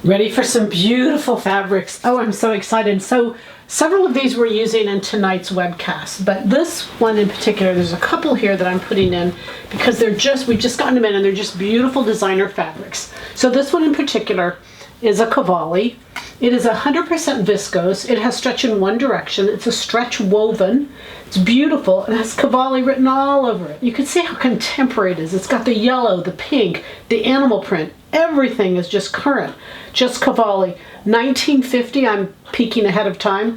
Ready for some beautiful fabrics. Oh, I'm so excited. So several of these we're using in tonight's webcast, but this one in particular, there's a couple here that I'm putting in because we've just gotten them in and they're just beautiful designer fabrics. So this one in particular is a Cavalli. It is 100% viscose. It has stretch in one direction. It's a stretch woven. It's beautiful. It has Cavalli written all over it. You can see how contemporary it is. It's got the yellow, the pink, the animal print. Everything is just current. Just Cavalli. 1950, I'm peeking ahead of time.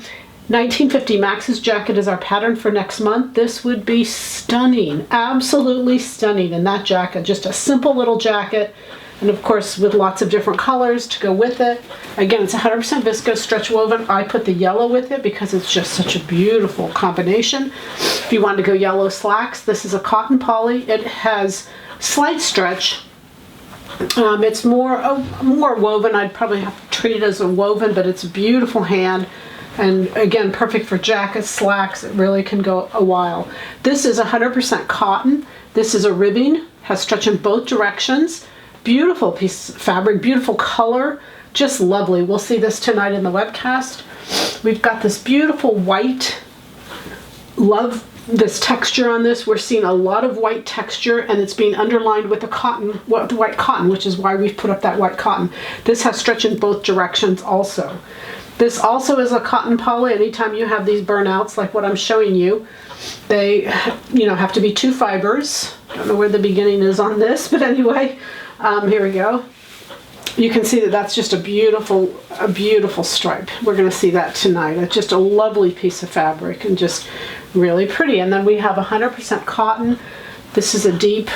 1950 Max's jacket is our pattern for next month. This would be stunning. Absolutely stunning in that jacket. Just a simple little jacket. And of course with lots of different colors to go with it. Again, it's 100% viscose stretch woven. I put the yellow with it because it's just such a beautiful combination. If you want to go yellow slacks, this is a cotton poly. It has slight stretch. It's more woven. I'd probably have to treat it as a woven, but it's a beautiful hand. And again, perfect for jackets, slacks. It really can go a while. This is 100% cotton. This is a ribbing, has stretch in both directions. Beautiful piece of fabric, beautiful color, just lovely. We'll see this tonight in the webcast. We've got this beautiful white. Love this texture on this. We're seeing a lot of white texture and it's being underlined with the white cotton, which is why we've put up that white cotton. This has stretch in both directions also. This also is a cotton poly. Anytime you have these burnouts like what I'm showing you, they have to be 2 fibers. I don't know where the beginning is on this, but anyway, here we go. You can see that that's just a beautiful stripe. We're going to see that tonight. It's just a lovely piece of fabric and just really pretty. And then we have 100% cotton. This is a deep,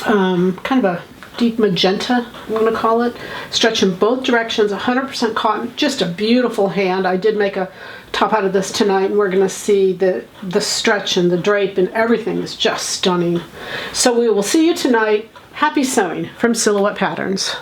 kind of a deep magenta, I'm going to call it. Stretch in both directions, 100% cotton. Just a beautiful hand. I did make a top out of this tonight, and we're going to see the stretch and the drape and everything is just stunning. So we will see you tonight. Happy sewing from Silhouette Patterns.